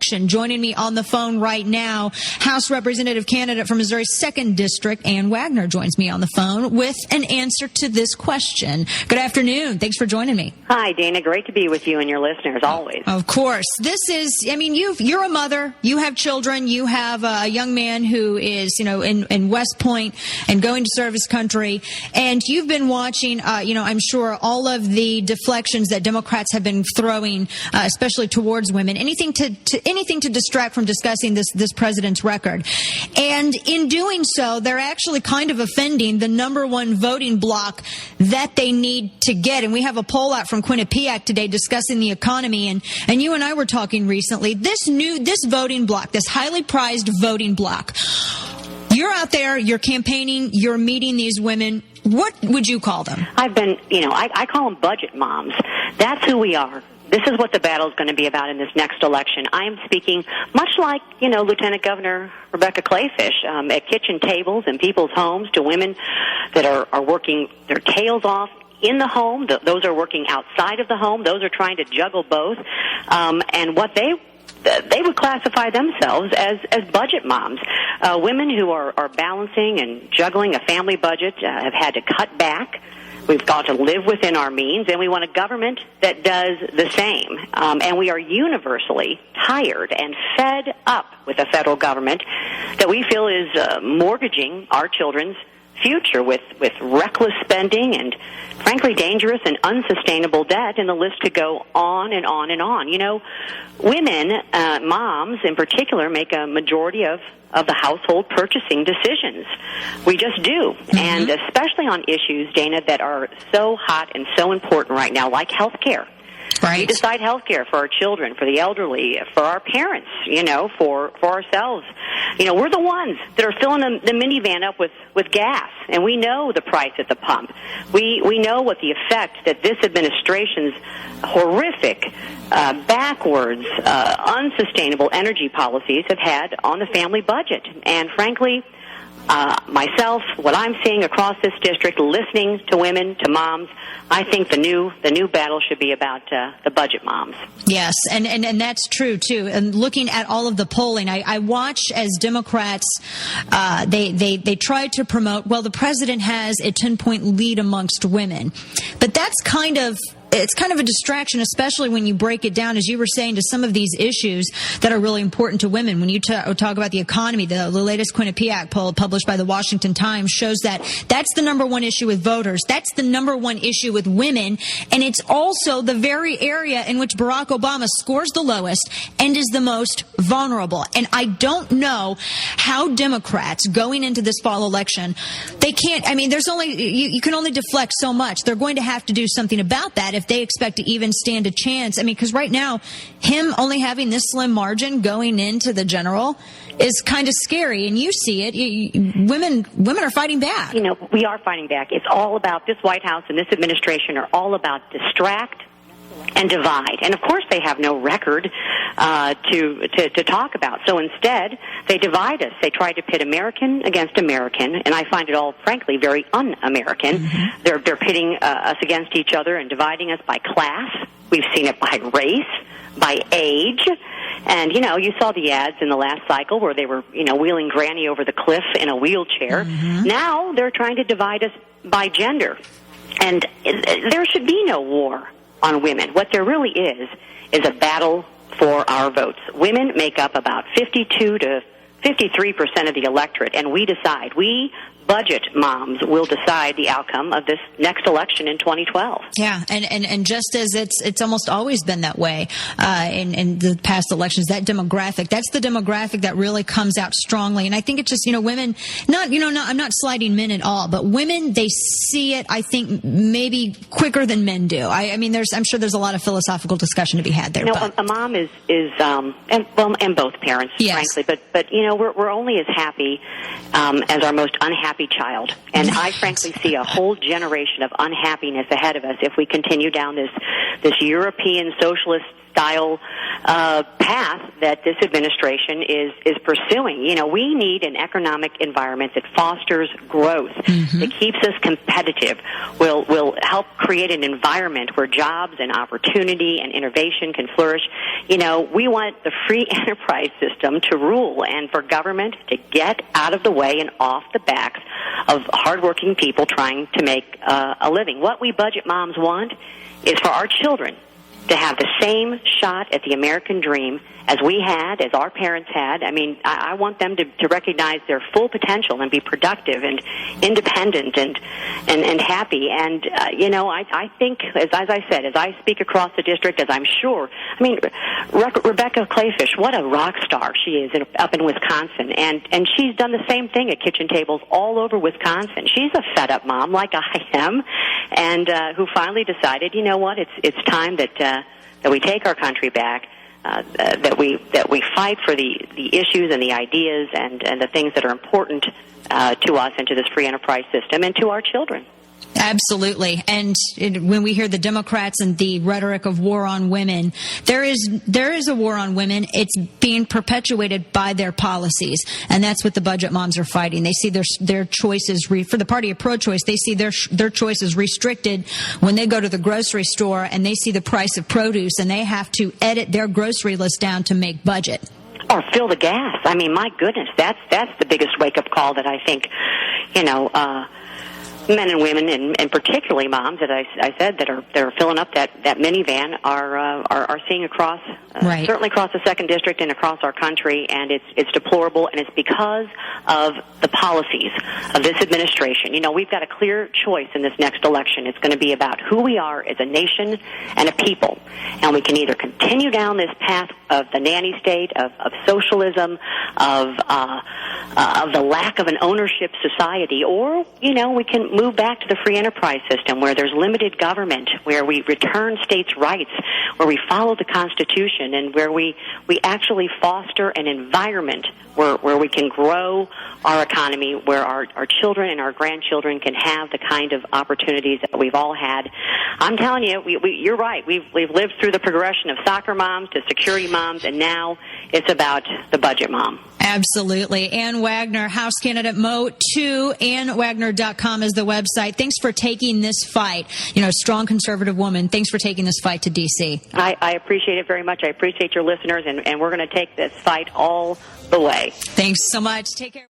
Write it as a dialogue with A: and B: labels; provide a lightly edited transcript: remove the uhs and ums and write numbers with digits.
A: election. Joining me on the phone right now, House Representative candidate for Missouri's 2nd District, Ann Wagner, joins me on the phone with an answer to this question. Good afternoon. Thanks for joining me.
B: Hi, Dana. Great to be with you and your listeners, always.
A: Of course. This is, I mean, you're a mother. You have children. You have a young man who is, in West Point and going to serve his country. And you've been watching, I'm sure, all of the deflections that Democrats have been throwing, especially towards women. Anything to distract from discussing this president's record. And in doing so, they're actually kind of offending the number one voting bloc that they need to get. And we have a poll out from Quinnipiac today discussing the economy. And you and I were talking recently. This voting bloc, this highly prized voting bloc, you're out there, you're campaigning, you're meeting these women. What would you call them?
B: I call them budget moms. That's who we are. This is what the battle is going to be about in this next election. I am speaking much like, Lieutenant Governor Rebecca Clayfish, at kitchen tables in people's homes, to women that are working their tails off in the home. Those are working outside of the home. Those are trying to juggle both. And what they would classify themselves as budget moms. Women who are balancing and juggling a family budget, have had to cut back. We've got to live within our means, and we want a government that does the same. And we are universally tired and fed up with a federal government that we feel is mortgaging our children's future with reckless spending and, frankly, dangerous and unsustainable debt, and the list could go on and on and on. Women, moms in particular, make a majority of the household purchasing decisions. We just do. Mm-hmm. And especially on issues, Dana, that are so hot and so important right now, like health care.
A: Right.
B: We decide health care for our children, for the elderly, for our parents, for ourselves. We're the ones that are filling the minivan up with gas, and we know the price at the pump. We know what the effect that this administration's horrific, backwards, unsustainable energy policies have had on the family budget. And frankly, myself, what I'm seeing across this district, listening to women, to moms, I think the new battle should be about the budget moms.
A: Yes, and that's true too. And looking at all of the polling, I watch as Democrats they try to promote, well, the president has a 10-point lead amongst women, but that's kind of a distraction, especially when you break it down, as you were saying, to some of these issues that are really important to women. When you talk about the economy, the latest Quinnipiac poll published by the Washington Times shows that that's the number one issue with voters. That's the number one issue with women. And it's also the very area in which Barack Obama scores the lowest and is the most vulnerable. And I don't know how Democrats going into this fall election, they can't, you can only deflect so much. They're going to have to do something about that if they expect to even stand a chance. Because right now, him only having this slim margin going into the general is kind of scary, and you see it. Women are fighting back.
B: We are fighting back. It's all about, this White House and this administration are all about distract and divide. And of course they have no record to talk about. So instead, they divide us. They try to pit American against American, and I find it all, frankly, very un-American. Mm-hmm. They're pitting us against each other and dividing us by class. We've seen it by race, by age. And, you saw the ads in the last cycle where they were, wheeling Granny over the cliff in a wheelchair. Mm-hmm. Now they're trying to divide us by gender. And there should be no war on women. What there really is a battle for our votes. Women make up about 52 to 53% of the electorate, and we decide. We budget moms will decide the outcome of this next election in 2012.
A: Yeah, and just as it's almost always been that way in the past elections, that's the demographic that really comes out strongly. And I think it's just, women, I'm not slighting men at all, but women, they see it, I think, maybe quicker than men do. I'm sure there's a lot of philosophical discussion to be had there.
B: A mom is and both parents, yes, frankly, but we're only as happy as our most unhappy child. And I frankly see a whole generation of unhappiness ahead of us if we continue down this European socialist style path that this administration is pursuing. You know, we need an economic environment that fosters growth, that keeps us competitive, will help create an environment where jobs and opportunity and innovation can flourish. You know, we want the free enterprise system to rule and for government to get out of the way and off the backs of hardworking people trying to make a living. What we budget moms want is for our children to have the same shot at the American dream as we had, as our parents had. I mean, I want them to recognize their full potential and be productive and independent and happy. And, you know, I think, as I said, as I speak across the district, as I'm sure, I mean, Rebecca Kleefisch, what a rock star she is up in Wisconsin. And she's done the same thing at kitchen tables all over Wisconsin. She's a fed-up mom like I am, and who finally decided, you know what, it's time that we take our country back. That we fight for the issues and the ideas and the things that are important to us and to this free enterprise system and to our children.
A: Absolutely. And when we hear the Democrats and the rhetoric of war on women, there is a war on women. It's being perpetuated by their policies. And that's what the budget moms are fighting. They see their choices, for the party of pro-choice, they see their choices restricted when they go to the grocery store and they see the price of produce and they have to edit their grocery list down to make budget.
B: Or fill the gas. I mean, my goodness, that's the biggest wake-up call that I think, you know, men and women, and particularly moms that I said that are filling up that minivan are seeing across,
A: right.
B: Certainly across the 2nd District and across our country, and it's deplorable, and it's because of the policies of this administration. You know, we've got a clear choice in this next election. It's going to be about who we are as a nation and a people, and we can either continue down this path of the nanny state, of socialism, of the lack of an ownership society, or, you know, we can move back to the free enterprise system where there's limited government, where we return states' rights, where we follow the Constitution, and where we actually foster an environment where we can grow our economy, where our children and our grandchildren can have the kind of opportunities that we've all had. I'm telling you, you're right. We've lived through the progression of soccer moms to security moms, and now it's about the budget mom.
A: Absolutely. Ann Wagner, House candidate Mo 2, AnnWagner.com is the website. Thanks for taking this fight. You know, strong conservative woman. Thanks for taking this fight to D.C.
B: I appreciate it very much. I appreciate your listeners, and we're going to take this fight all the way.
A: Thanks so much. Take care.